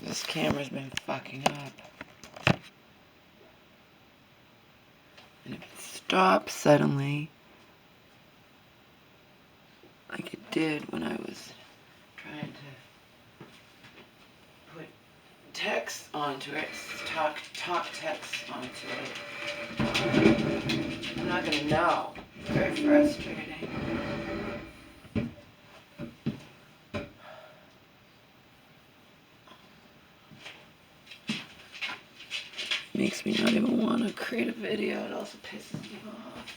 This camera's been fucking up. And if it stops suddenly, like it did when I was trying to put text onto it, talk text onto it, I'm not gonna know. It's very frustrating. Makes me not even want to create a video. It also pisses me off.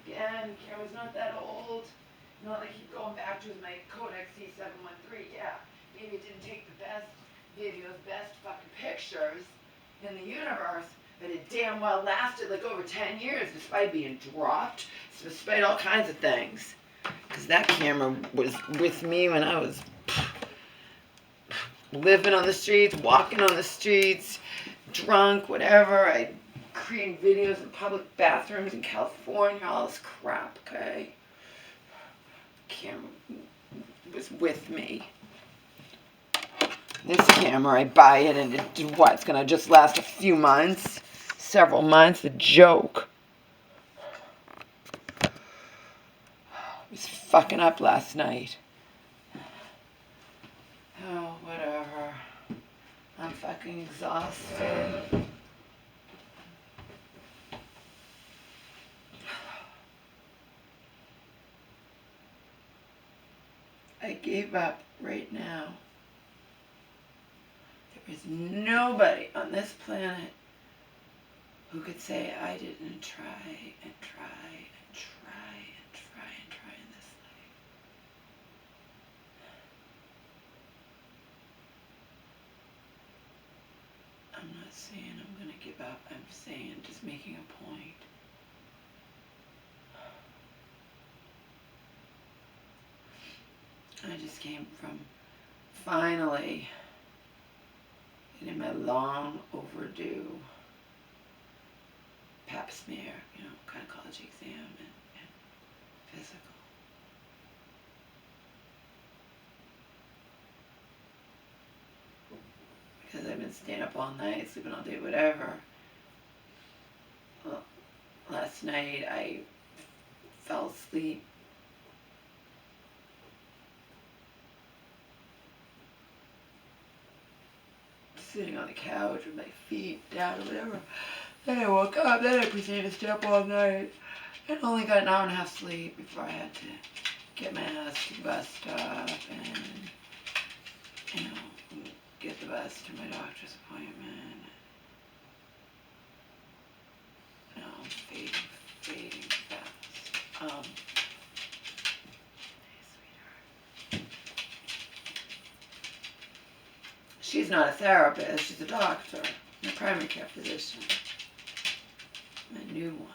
Again, camera's not that old. Not like keep going back to my Kodak C713. Yeah, maybe it didn't take the best videos, best fucking pictures in the universe, but it damn well lasted like over 10 years despite being dropped, despite all kinds of things. Because that camera was with me when I was living on the streets, walking on the streets, drunk, whatever. I created videos in public bathrooms in California, all this crap, okay? Camera was with me. This camera, I buy it and it's gonna just last a few months, several months, a joke. I was fucking up last night. Oh, whatever. I'm fucking exhausted. I gave up right now. There is nobody on this planet who could say I didn't try and try and try and try and try in this life. I'm not saying I'm going to give up. I'm saying just making a point. I just came from finally getting my long overdue pap smear, gynecology exam and physical. Because I've been staying up all night, sleeping all day, whatever. Well, last night I fell asleep. Sitting on the couch with my feet down or whatever. Then I woke up, then I proceeded to stay up all night. And only got an hour and a half sleep before I had to get my ass to the bus stop and, get the bus to my doctor's appointment. No, I'm fading fast. Hey, sweetheart. She's not a therapist, she's a doctor, a primary care physician. My new one.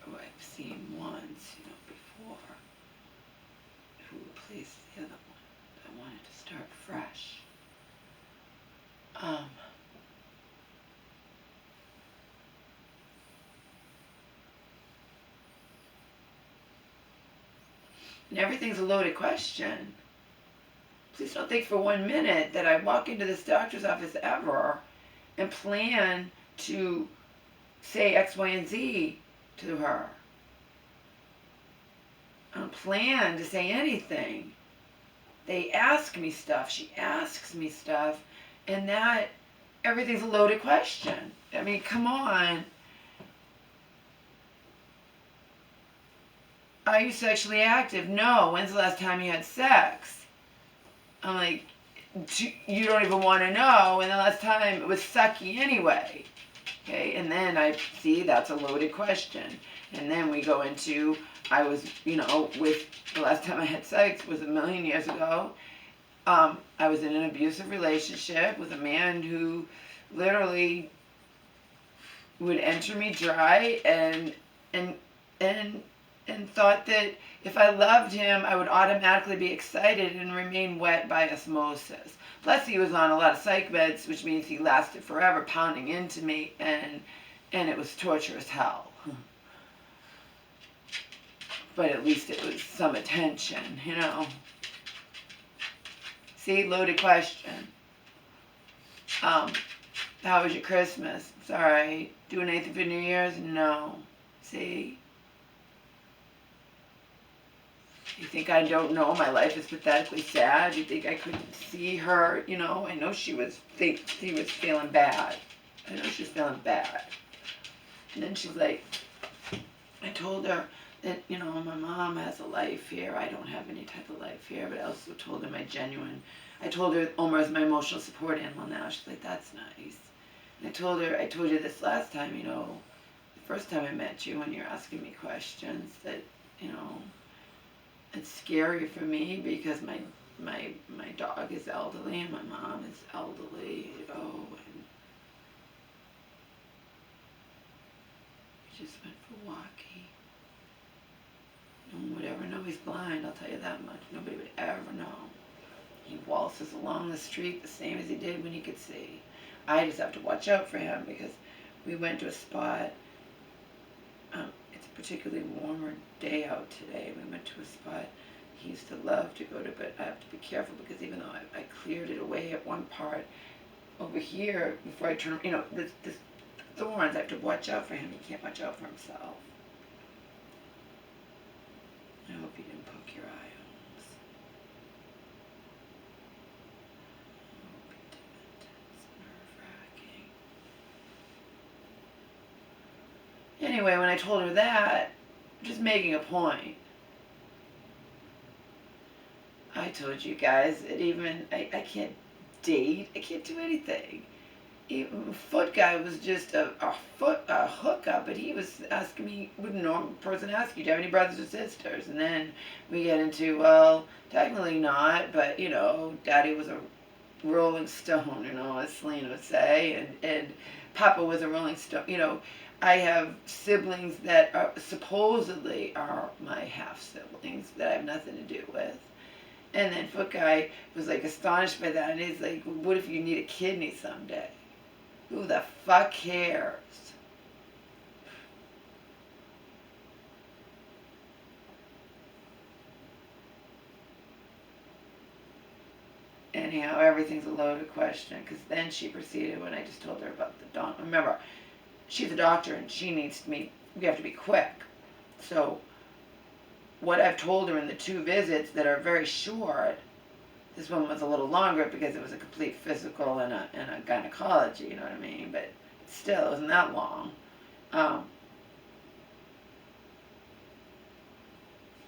Who I've seen once, before, who replaced the other one. I wanted to start fresh. And everything's a loaded question. Please don't think for 1 minute that I walk into this doctor's office ever and plan to say X, Y, and Z to her. I don't plan to say anything. They ask me stuff. She asks me stuff. And that, everything's a loaded question. I mean, come on. Are you sexually active? No. When's the last time you had sex? I'm like, you don't even want to know. And the last time it was sucky anyway. Okay, and then I see that's a loaded question. And then we go into, I was, with the last time I had sex was 1,000,000 years ago. I was in an abusive relationship with a man who literally would enter me dry and thought that if I loved him, I would automatically be excited and remain wet by osmosis. Plus, he was on a lot of psych meds, which means he lasted forever, pounding into me, and it was torture as hell. but at least it was some attention, you know. See, loaded question. How was your Christmas? Sorry. Doing anything for New Year's? No. See? You think I don't know my life is pathetically sad? You think I couldn't see her? You know, I know she was feeling bad. I know she was feeling bad. And then she's like, I told her that, you know, my mom has a life here. I don't have any type of life here. But I also told her I told her Omar's my emotional support animal now. She's like, that's nice. And I told you this last time, you know, the first time I met you when you're asking me questions, that, you know, it's scary for me because my dog is elderly and my mom is elderly, you know, and we just went for walkie. No one would ever know he's blind, I'll tell you that much. Nobody would ever know. He waltzes along the street the same as he did when he could see. I just have to watch out for him because we went to a spot. It's a particularly warmer day out today. We went to a spot he used to love to go to, but I have to be careful because even though I cleared it away at one part, over here, before I turn, you know, this thorns, I have to watch out for him. He can't watch out for himself. I hope you didn't poke your eye, Holmes. I hope you didn't. It's nerve-wracking. Anyway, when I told her that, just making a point, I told you guys that even, I can't date, I can't do anything. Even Foot Guy was just a hookup, but he was asking me, would a normal person ask you, do you have any brothers or sisters? And then we get into, well, technically not, but, you know, Daddy was a Rolling Stone, you know, as Selena would say, and Papa was a Rolling Stone, you know. I have siblings that are supposedly are my half-siblings that I have nothing to do with. And then Foot Guy was like astonished by that, and he's like, what if you need a kidney someday? Who the fuck cares? Anyhow, everything's a loaded question, because then she proceeded when I just told her about the don. Remember, she's a doctor and she needs me, we have to be quick. So what I've told her in the 2 visits that are very short, this one was a little longer because it was a complete physical and a gynecology, you know what I mean? But still, it wasn't that long.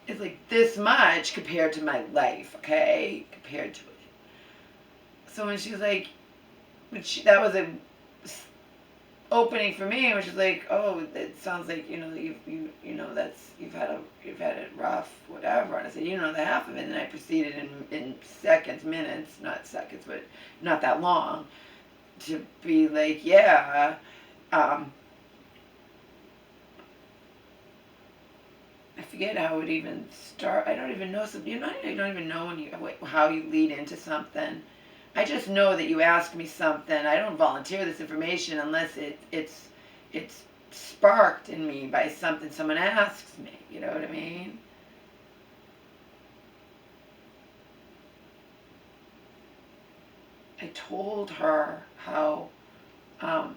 It's like this much compared to my life, okay? Compared to it. So when she's like, that was a opening for me, which is like, oh, it sounds like, you know, you know, that's, you've had it rough, whatever. And I said, you know, the half of it. And then I proceeded in seconds, minutes, not seconds, but not that long, to be like, yeah, I forget how it even start. I don't even know. You don't even know how you lead into something. I just know that you ask me something. I don't volunteer this information unless it's sparked in me by something someone asks me. You know what I mean? I told her how I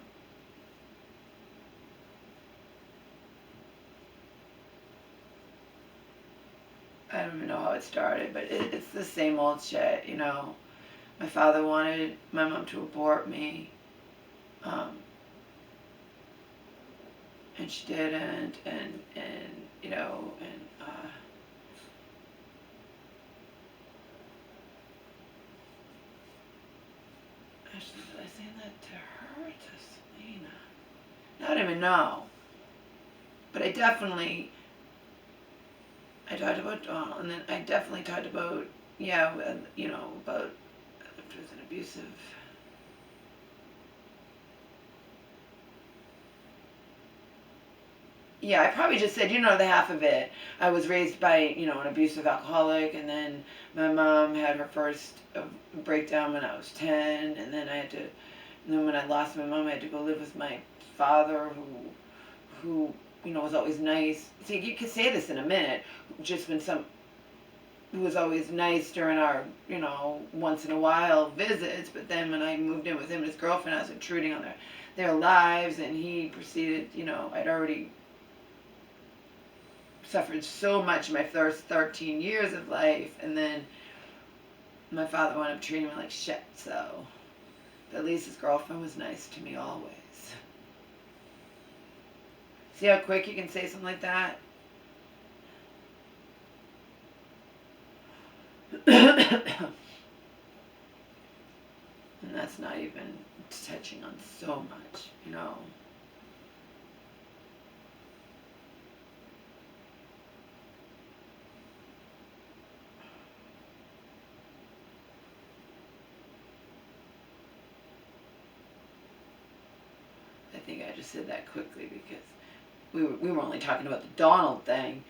don't even know how it started, but it's the same old shit, you know. My father wanted my mom to abort me, and she didn't, and you know, and actually, did I say that to her or to Selena? I don't even know, but I talked about, and then I definitely talked about, yeah, you know, about if it was an abusive. Yeah, I probably just said, you know, the half of it. I was raised by, you know, an abusive alcoholic, and then my mom had her first breakdown when I was 10, and then and then when I lost my mom, I had to go live with my father, who was always nice. See, you could say this in a minute, just when who was always nice during our, once in a while visits, but then when I moved in with him and his girlfriend, I was intruding on their lives, and he proceeded, I'd already suffered so much in my first 13 years of life, and then my father wound up treating me like shit, so at least his girlfriend was nice to me always. See how quick you can say something like that? And that's not even touching on so much, I think I just said that quickly because we were only talking about the Donald thing,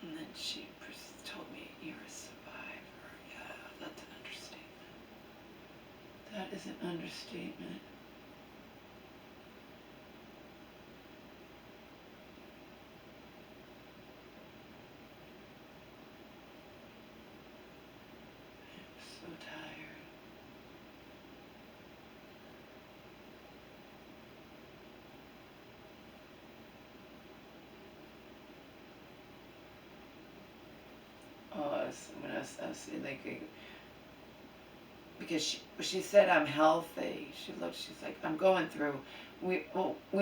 And then she told me, you're a survivor. Yeah, that's an understatement. That is an understatement. I'm so tired. Oh, I was like, because she said I'm healthy. She's like, I'm going through. We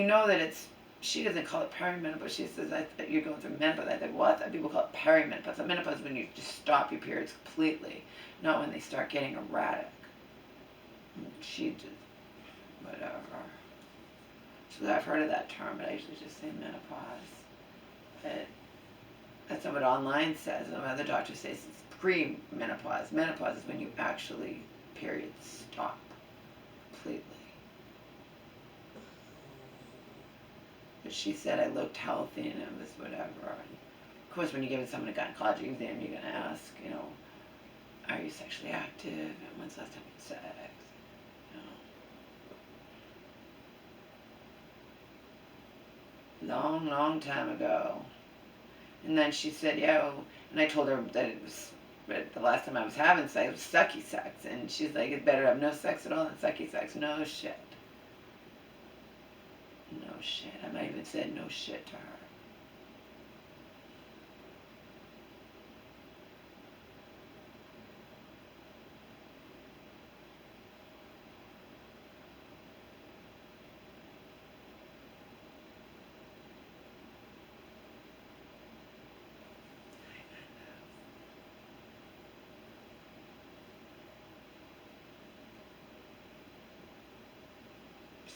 know that she doesn't call it perimenopause. She says you're going through menopause. I think what? People call it perimenopause. Menopause is when you just stop your periods completely, not when they start getting erratic. She just whatever. So I've heard of that term, but I usually just say menopause. But that's not what online says. Other doctors say it's pre-menopause. Menopause is when you actually periods stop completely. But she said I looked healthy and it was whatever. And of course, when you're giving someone a gynecologic exam, you're going to ask, are you sexually active? And when's the last time you had sex? Long, long time ago. And then she said, yeah, and I told her that it was, but the last time I was having sex, it was Stuckey Sachs. And she's like, it's better to have no sex at all than Stuckey Sachs. No shit. No shit. I might even said no shit to her.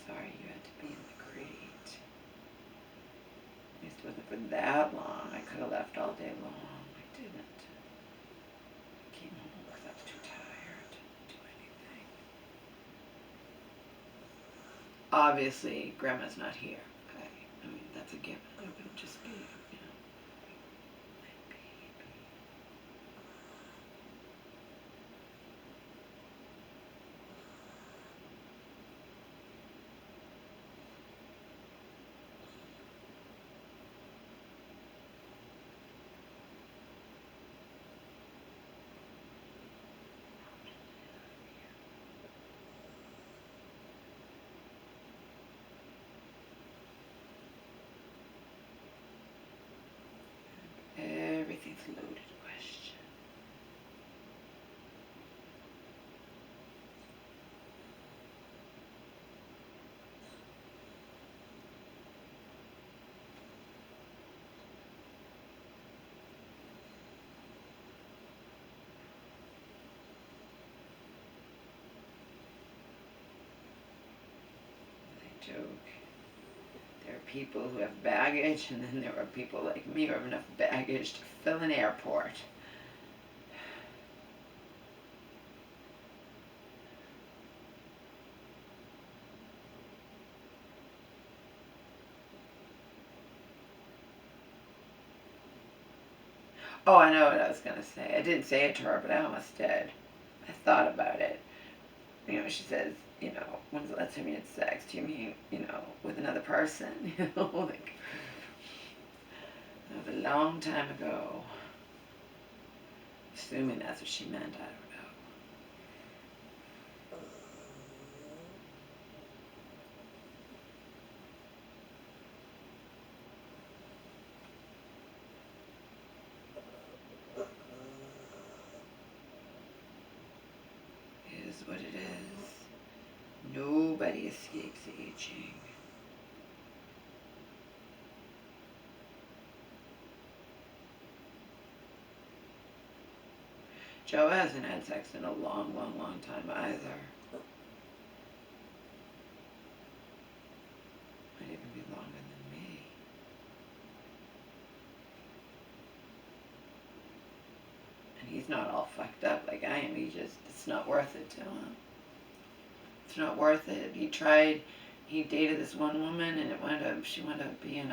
Sorry you had to be in the crate. At least it wasn't for that long. I could have left all day long. I didn't. I came home because I was too tired to do anything. Obviously, Grandma's not here. Okay? I mean, that's a given. It wouldn't just be, everything's a loaded question. I joke. There are people who have baggage, and then there are people like me who have enough baggage to fill an airport. Oh, I know what I was going to say. I didn't say it to her, but I almost did. I thought about it. You know, she says, you know, when's the last time you had sex? Do you mean, you know, with another person? You know, like, that was a long time ago. Assuming that's what she meant, I don't know. It is what it is. Nobody escapes aging. Joe hasn't had sex in a long, long, long time either. Might even be longer than me. And he's not all fucked up like I am. It's not worth it to him. It's not worth it. He dated this one woman and she wound up being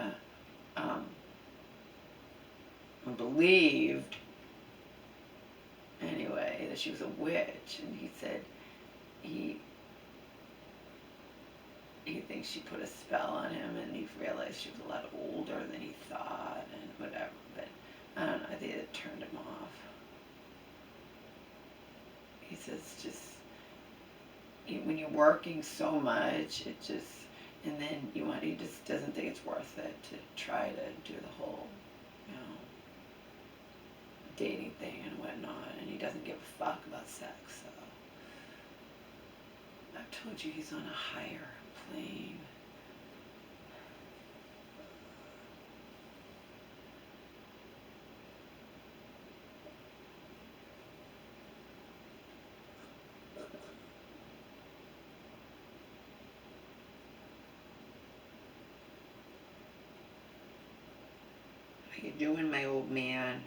believed, anyway, that she was a witch. And he said he thinks she put a spell on him, and he realized she was a lot older than he thought and whatever. But I don't know, I think it turned him off. He says when you're working so much, and then he just doesn't think it's worth it to try to do the whole, you know, dating thing and whatnot, and he doesn't give a fuck about sex, so. I've told you he's on a higher plane. How you doing, my old man?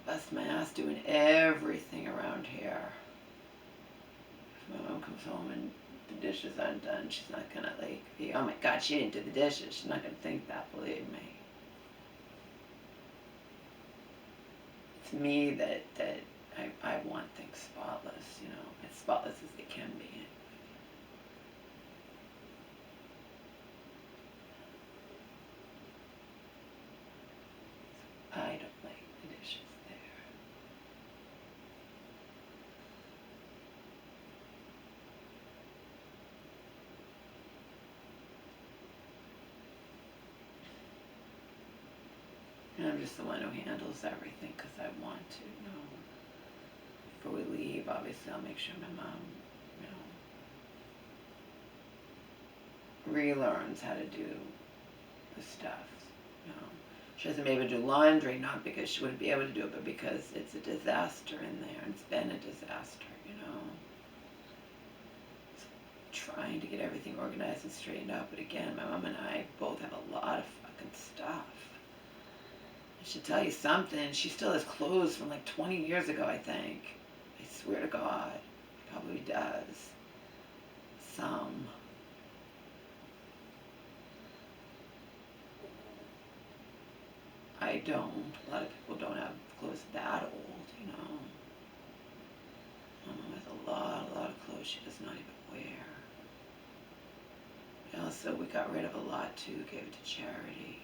Bust my ass doing everything around here. If my mom comes home and the dishes aren't done, she's not gonna be, oh my god, she didn't do the dishes. She's not gonna think that, believe me. It's me that I want things spotless, you know, as spotless as they can be. I don't like the dishes there. And I'm just the one who handles everything because I want to, you know. Before we leave, obviously I'll make sure my mom, you know, relearns how to do the stuff, you know. She hasn't been able to do laundry, not because she wouldn't be able to do it, but because it's a disaster in there, and it's been a disaster, you know. Trying to get everything organized and straightened out, but again, my mom and I both have a lot of fucking stuff. I should tell you something, she still has clothes from like 20 years ago, I think. I swear to God, probably does. Some. I don't. A lot of people don't have clothes that old, you know. Mama has a lot of clothes she does not even wear. Also, we got rid of a lot too, gave it to charity.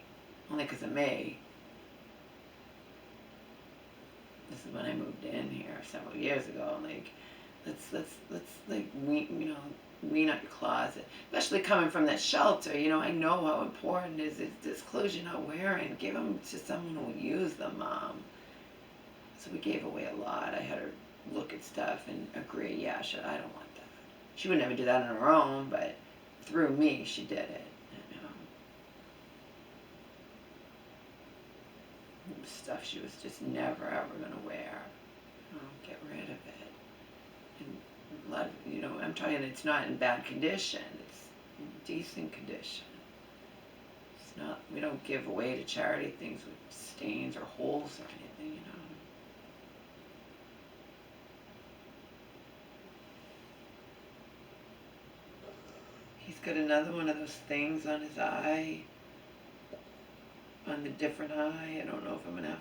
Only because of me. This is when I moved in here several years ago. Like, let's like wean out your closet, especially coming from that shelter. You know, I know how important it is. This clothes you're not wearing, give them to someone who will use them, Mom. So we gave away a lot. I had her look at stuff and agree, yeah, I don't want that. She would never do that on her own, but through me, she did it. You know. stuff she was just never ever going to wear. Get rid of it. And let, I'm talking, it's not in bad condition. It's in decent condition. It's not, we don't give away to charity things with stains or holes or anything, He's got another one of those things on his eye, on the different eye. I don't know if I'm going to have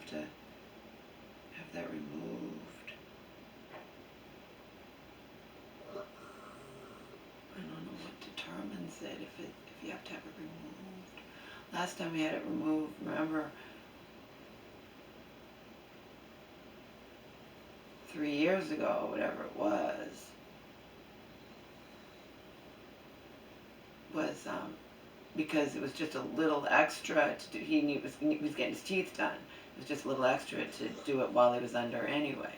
that removed. I don't know what determines it, if you have to have it removed. Last time we had it removed, remember, 3 years ago, whatever it was because it was just a little extra to do. He was getting his teeth done. It was just a little extra to do it while he was under anyway,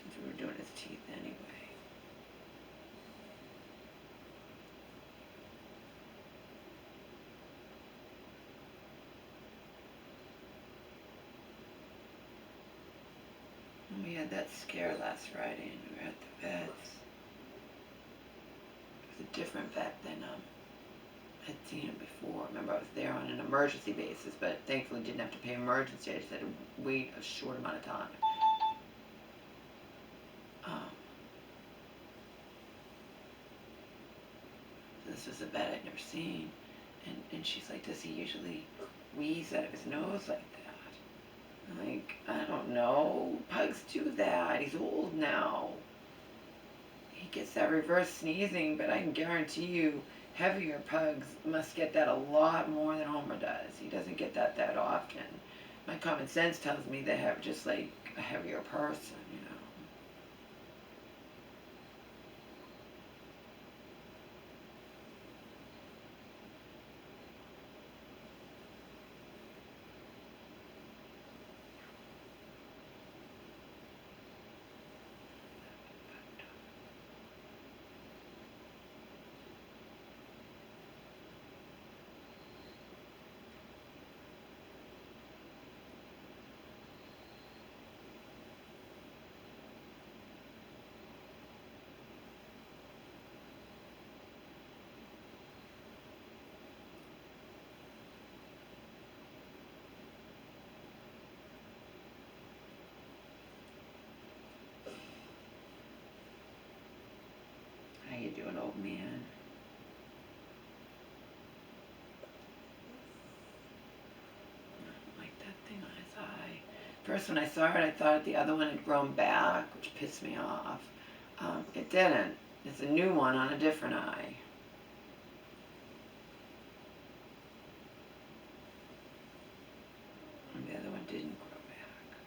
since we were doing his teeth anyway. And we had that scare last Friday and we were at the vet's. A different vet than I'd seen him before. Remember, I was there on an emergency basis, but thankfully didn't have to pay emergency. I just had to wait a short amount of time. This was a vet I'd never seen, and she's like, does he usually wheeze out of his nose like that? I'm like, I don't know. Pugs do that. He's old now. He gets that reverse sneezing, but I can guarantee you heavier pugs must get that a lot more than Homer does. He doesn't get that often. My common sense tells me they have just like a heavier person, How you doing, old man? Like that thing on his eye. First, when I saw it, I thought the other one had grown back, which pissed me off. It didn't. It's a new one on a different eye. And the other one didn't grow back.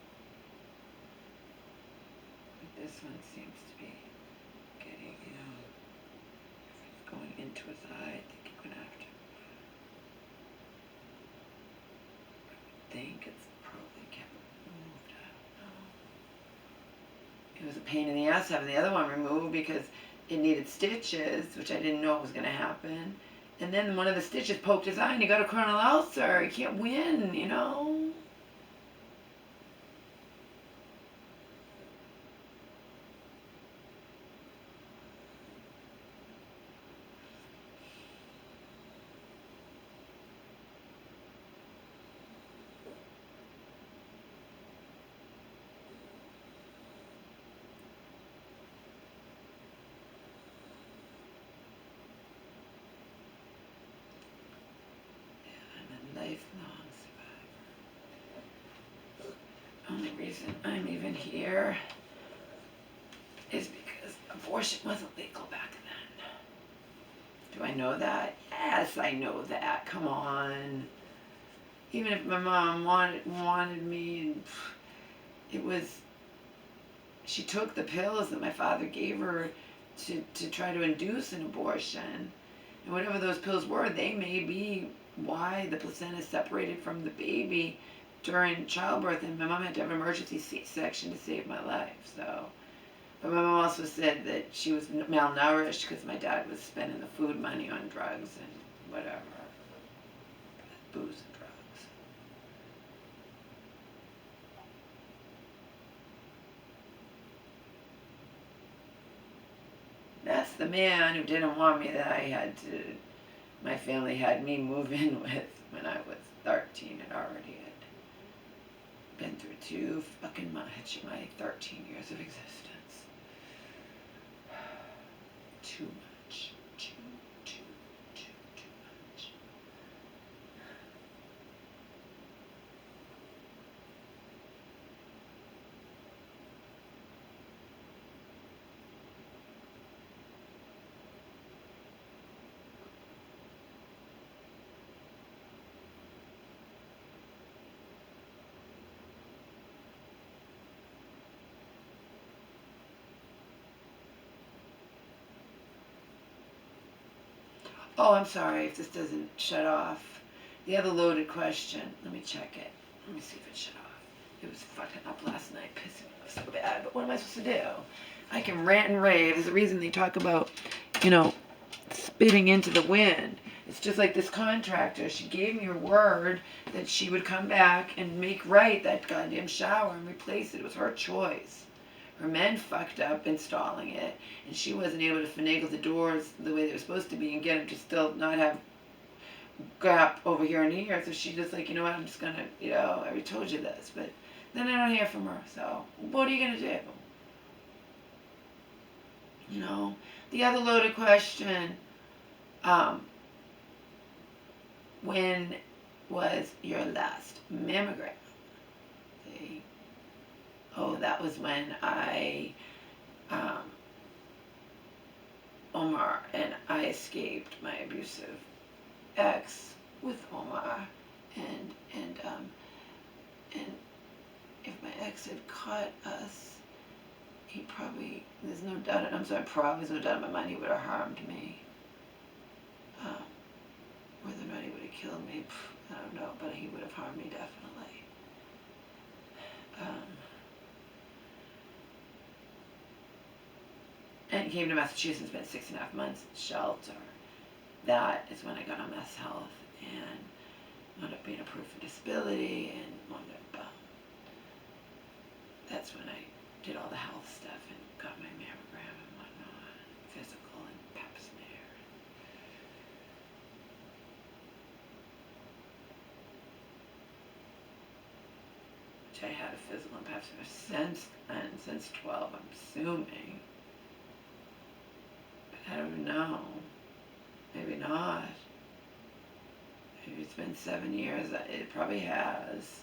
But this one seems to be getting, if it's going into his eye, I think you're going to have to. I think it's probably kept removed. I don't know. It was a pain in the ass having the other one removed because it needed stitches, which I didn't know was going to happen. And then one of the stitches poked his eye and he got a coronal ulcer. He can't win, Lifelong survivor. Only reason I'm even here is because abortion wasn't legal back then. Do I know that? Yes, I know that. Come on. Even if my mom wanted me, and it was, she took the pills that my father gave her to try to induce an abortion. And whatever those pills were, they may be why the placenta separated from the baby during childbirth, and my mom had to have an emergency C-section to save my life. So, but my mom also said that she was malnourished because my dad was spending the food money on drugs and whatever, booze and drugs. the man who didn't want me that my family had me move in with when I was 13 and already had been through too fucking much in my 13 years of existence. Too much. Too much. Oh, I'm sorry if this doesn't shut off. The other loaded question, let me check it. Let me see if it shut off. It was fucking up last night, pissing me off so bad, but what am I supposed to do? I can rant and rave. There's a reason they talk about, spitting into the wind. It's just like this contractor. She gave me her word that she would come back and make right that goddamn shower and replace it. It was her choice. Her men fucked up installing it, and she wasn't able to finagle the doors the way they were supposed to be and get them to still not have gap over here and here. So she just like, you know what, I'm just gonna, I already told you this, but then I don't hear from her. So what are you gonna do? The other loaded question, when was your last mammogram? See? Oh, that was when Omar and I escaped my abusive ex with Omar, and if my ex had caught us, he probably, there's no doubt in my mind he would have harmed me. Whether or not he would have killed me, I don't know, but he would have harmed me definitely. And came to Massachusetts, spent 6.5 months in shelter. That is when I got on Mass Health and wound up being approved for disability, and wound up, that's when I did all the health stuff and got my mammogram and whatnot, physical and pap smear. Which I had a physical and pap smear since 12, I'm assuming. I don't know. Maybe not. Maybe it's been 7 years. It probably has.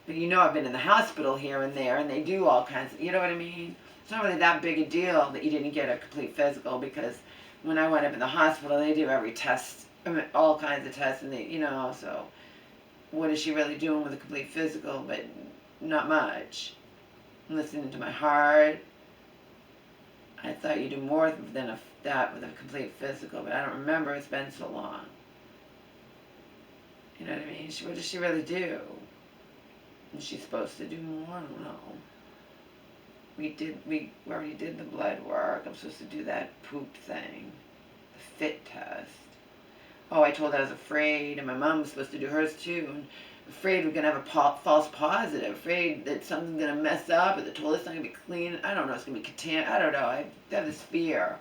But I've been in the hospital here and there, and they do all kinds of, you know what I mean? It's not really that big a deal that you didn't get a complete physical, because when I went up in the hospital, they do every test, all kinds of tests, and they, so what is she really doing with a complete physical? But not much. I'm listening to my heart. I thought you do more than that with a complete physical, but I don't remember. It's been so long. You know what I mean? What does she really do? Is she supposed to do more? I don't know. We already did the blood work. I'm supposed to do that poop thing, the fit test. Oh, I told her I was afraid, and my mom was supposed to do hers too. And afraid we're going to have a false positive, afraid that something's going to mess up, or the toilet's not going to be clean. I don't know, it's going to be contaminated. I don't know. I have this fear,